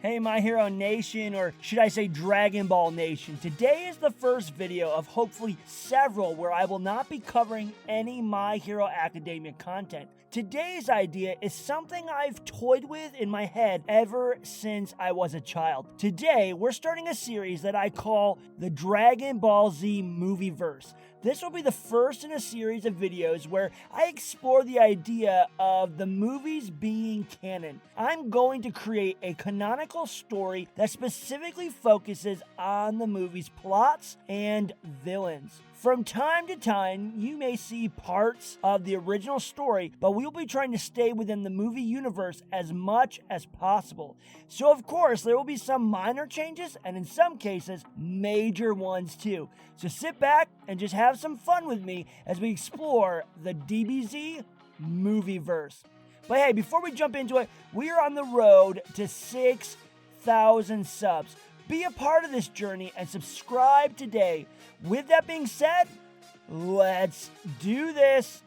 Hey My Hero Nation, or should I say Dragon Ball Nation. Today is the first video of hopefully several where I will not be covering any My Hero Academia content. Today's idea is something I've toyed with in my head ever since I was a child. Today, we're starting a series that I call the Dragon Ball Z Movieverse. This will be the first in a series of videos where I explore the idea of the movies being canon. I'm going to create a canonical story that specifically focuses on the movie's plots and villains. From time to time, you may see parts of the original story, but we'll be trying to stay within the movie universe as much as possible. So of course, there will be some minor changes, and in some cases, major ones too. So sit back and just have some fun with me as we explore the DBZ Movieverse. But hey, before we jump into it, we are on the road to 6,000 subs. Be a part of this journey and subscribe today. With that being said, let's do this.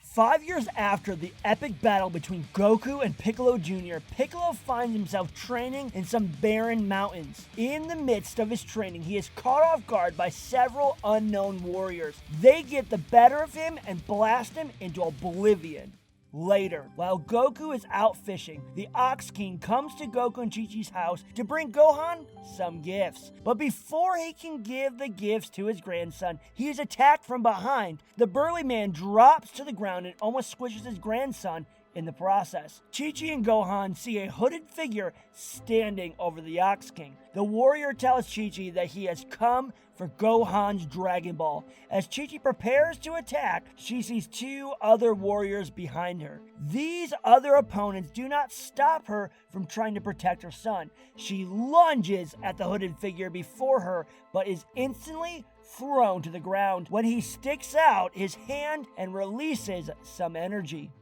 5 years after the epic battle between Goku and Piccolo Jr., Piccolo finds himself training in some barren mountains. In the midst of his training, he is caught off guard by several unknown warriors. They get the better of him and blast him into oblivion. Later, while Goku is out fishing, the Ox King comes to Goku and Chi-Chi's house to bring Gohan some gifts. But before he can give the gifts to his grandson, he is attacked from behind. The burly man drops to the ground and almost squishes his grandson in the process. Chi-Chi and Gohan see a hooded figure standing over the Ox King. The warrior tells Chi-Chi that he has come for Gohan's Dragon Ball. As Chi-Chi prepares to attack, she sees two other warriors behind her. These other opponents do not stop her from trying to protect her son. She lunges at the hooded figure before her, but is instantly thrown to the ground when he sticks out his hand and releases some energy.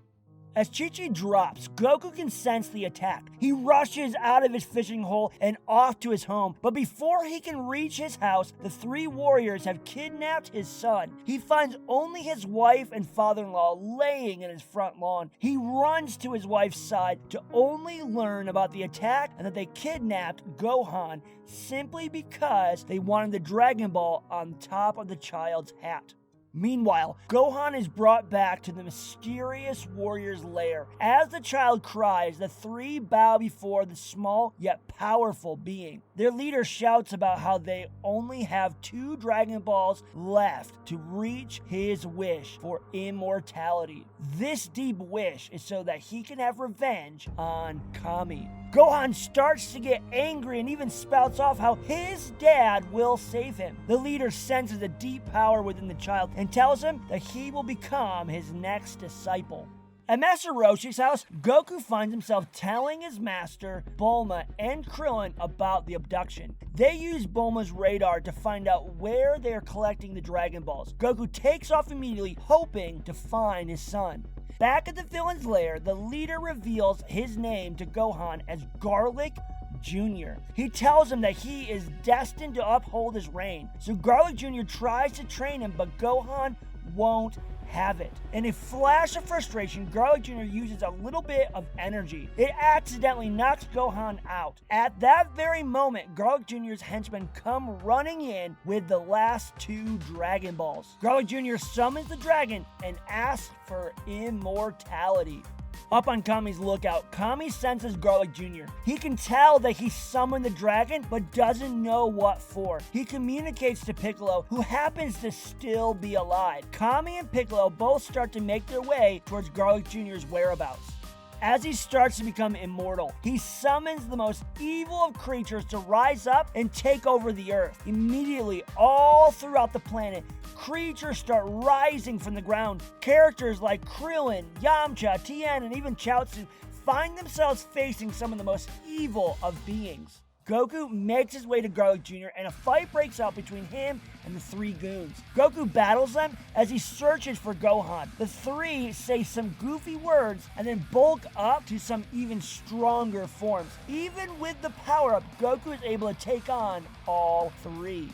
As Chi-Chi drops, Goku can sense the attack. He rushes out of his fishing hole and off to his home, but before he can reach his house, the three warriors have kidnapped his son. He finds only his wife and father-in-law laying in his front lawn. He runs to his wife's side to only learn about the attack and that they kidnapped Gohan simply because they wanted the Dragon Ball on top of the child's hat. Meanwhile, Gohan is brought back to the mysterious warrior's lair. As the child cries, the three bow before the small yet powerful being. Their leader shouts about how they only have 2 Dragon Balls left to reach his wish for immortality. This deep wish is so that he can have revenge on Kami. Gohan starts to get angry and even spouts off how his dad will save him. The leader senses a deep power within the child and tells him that he will become his next disciple. At Master Roshi's house, Goku finds himself telling his master, Bulma, and Krillin about the abduction. They use Bulma's radar to find out where they are collecting the Dragon Balls. Goku takes off immediately, hoping to find his son. Back at the villain's lair, the leader reveals his name to Gohan as Garlic Jr. He tells him that he is destined to uphold his reign. So Garlic Jr. tries to train him, but Gohan won't have it. In a flash of frustration, Garlic Jr. uses a little bit of energy. It accidentally knocks Gohan out. At that very moment, Garlic Jr.'s henchmen come running in with the last 2 Dragon Balls. Garlic Jr. summons the dragon and asks for immortality. Up on Kami's lookout, Kami senses Garlic Jr. He can tell that he summoned the dragon, but doesn't know what for. He communicates to Piccolo, who happens to still be alive. Kami and Piccolo both start to make their way towards Garlic Jr.'s whereabouts. As he starts to become immortal, he summons the most evil of creatures to rise up and take over the earth. Immediately, all throughout the planet, creatures start rising from the ground. Characters like Krillin, Yamcha, Tien, and even Chaozu find themselves facing some of the most evil of beings. Goku makes his way to Garlic Jr. and a fight breaks out between him and the 3 goons. Goku battles them as he searches for Gohan. The 3 say some goofy words and then bulk up to some even stronger forms. Even with the power-up, Goku is able to take on all 3.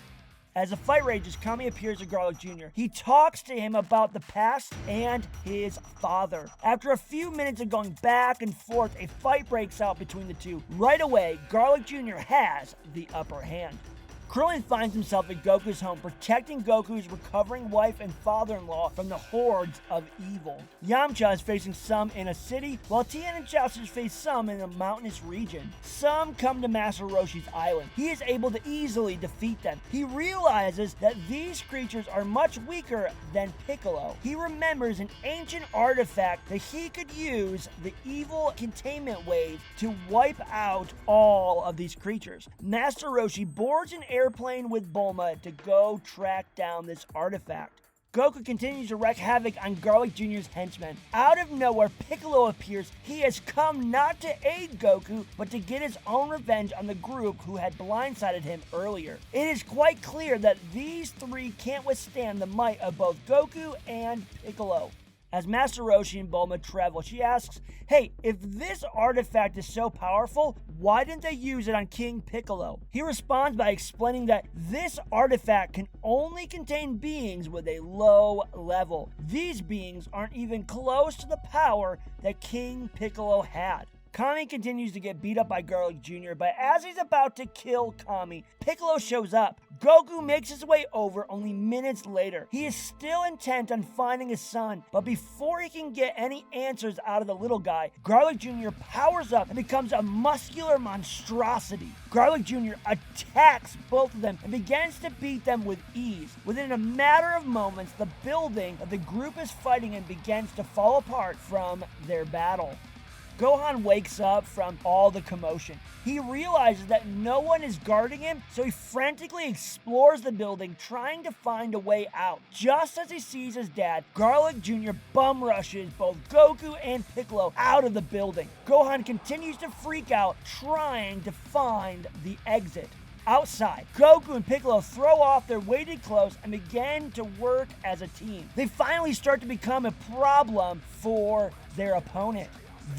As the fight rages, Kami appears to Garlic Jr. He talks to him about the past and his father. After a few minutes of going back and forth, a fight breaks out between the two. Right away, Garlic Jr. has the upper hand. Krillin finds himself at Goku's home, protecting Goku's recovering wife and father-in-law from the hordes of evil. Yamcha is facing some in a city, while Tien and Chiaotzu face some in a mountainous region. Some come to Master Roshi's island. He is able to easily defeat them. He realizes that these creatures are much weaker than Piccolo. He remembers an ancient artifact that he could use the evil containment wave to wipe out all of these creatures. Master Roshi boards an airplane with Bulma to go track down this artifact. Goku continues to wreak havoc on Garlic Jr.'s henchmen. Out of nowhere, Piccolo appears. He has come not to aid Goku, but to get his own revenge on the group who had blindsided him earlier. It is quite clear that these three can't withstand the might of both Goku and Piccolo. As Master Roshi and Bulma travel, she asks, hey, if this artifact is so powerful, why didn't they use it on King Piccolo? He responds by explaining that this artifact can only contain beings with a low level. These beings aren't even close to the power that King Piccolo had. Kami continues to get beat up by Garlic Jr., but as he's about to kill Kami, Piccolo shows up. Goku makes his way over only minutes later. He is still intent on finding his son, but before he can get any answers out of the little guy, Garlic Jr. powers up and becomes a muscular monstrosity. Garlic Jr. attacks both of them and begins to beat them with ease. Within a matter of moments, the building that the group is fighting in begins to fall apart from their battle. Gohan wakes up from all the commotion. He realizes that no one is guarding him, so he frantically explores the building, trying to find a way out. Just as he sees his dad, Garlic Jr. bum rushes both Goku and Piccolo out of the building. Gohan continues to freak out, trying to find the exit. Outside, Goku and Piccolo throw off their weighted clothes and begin to work as a team. They finally start to become a problem for their opponent.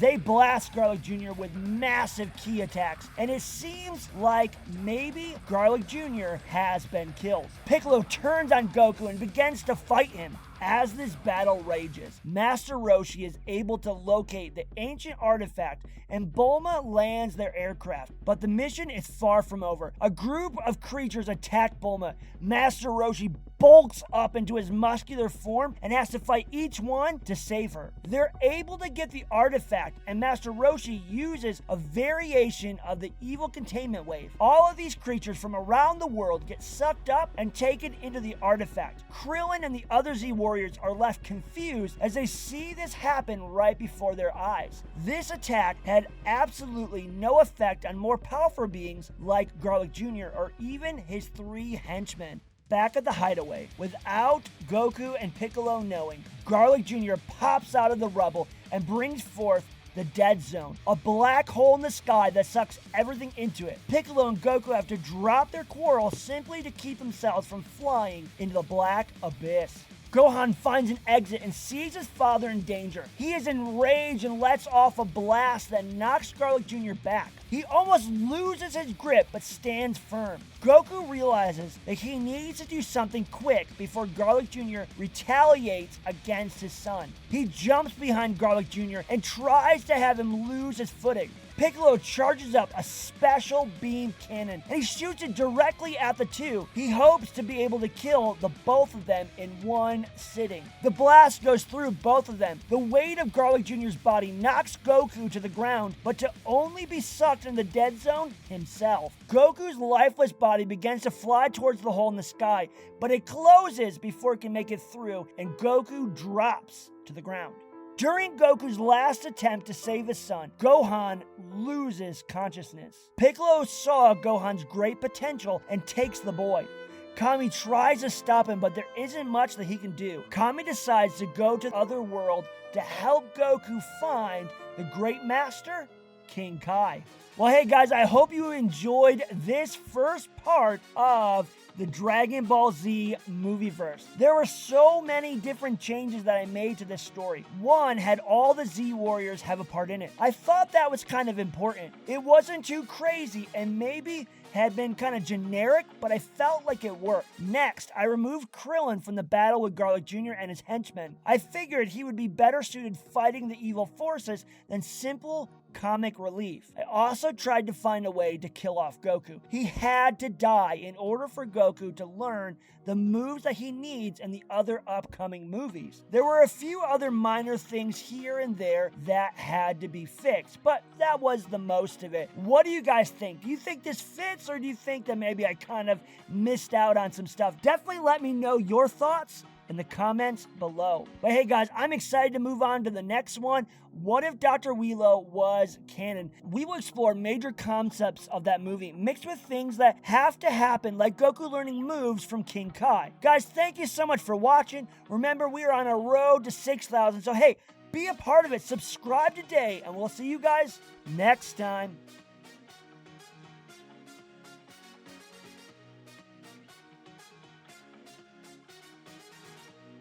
They blast Garlic Jr. with massive ki attacks, and it seems like maybe Garlic Jr. has been killed. Piccolo turns on Goku and begins to fight him. As this battle rages, Master Roshi is able to locate the ancient artifact, and Bulma lands their aircraft. But the mission is far from over. A group of creatures attack Bulma. Master Roshi bulks up into his muscular form and has to fight each one to save her. They're able to get the artifact, and Master Roshi uses a variation of the evil containment wave. All of these creatures from around the world get sucked up and taken into the artifact. Krillin and the other Z Warriors are left confused as they see this happen right before their eyes. This attack had absolutely no effect on more powerful beings like Garlic Jr. or even his three henchmen. Back at the hideaway, without Goku and Piccolo knowing, Garlic Jr. pops out of the rubble and brings forth the Dead Zone, a black hole in the sky that sucks everything into it. Piccolo and Goku have to drop their quarrel simply to keep themselves from flying into the black abyss. Gohan finds an exit and sees his father in danger. He is enraged and lets off a blast that knocks Garlic Jr. back. He almost loses his grip but stands firm. Goku realizes that he needs to do something quick before Garlic Jr. retaliates against his son. He jumps behind Garlic Jr. and tries to have him lose his footing. Piccolo charges up a special beam cannon and he shoots it directly at the two. He hopes to be able to kill the both of them in one sitting. The blast goes through both of them. The weight of Garlic Jr.'s body knocks Goku to the ground, but to only be sucked in the dead zone himself. Goku's lifeless body begins to fly towards the hole in the sky, but it closes before it can make it through, and Goku drops to the ground. During Goku's last attempt to save his son, Gohan loses consciousness. Piccolo saw Gohan's great potential and takes the boy. Kami tries to stop him, but there isn't much that he can do. Kami decides to go to the other world to help Goku find the great master, King Kai. Well, hey guys, I hope you enjoyed this first part of the Dragon Ball Z movieverse. There were so many different changes that I made to this story. One had all the Z Warriors have a part in it. I thought that was kind of important. It wasn't too crazy, and maybe had been kind of generic, but I felt like it worked. Next, I removed Krillin from the battle with Garlic Jr. and his henchmen. I figured he would be better suited fighting the evil forces than simple comic relief. I also tried to find a way to kill off Goku. He had to die in order for Goku to learn the moves that he needs in the other upcoming movies. There were a few other minor things here and there that had to be fixed, but that was the most of it. What do you guys think? Do you think this fits, or do you think that maybe I kind of missed out on some stuff? Definitely let me know your thoughts in the comments below. But hey guys, I'm excited to move on to the next one. What if Dr. Wheelo was canon? We will explore major concepts of that movie mixed with things that have to happen, like Goku learning moves from King Kai. Guys, thank you so much for watching. Remember, we are on a road to 6,000, so hey, be a part of it. Subscribe today, and we'll see you guys next time.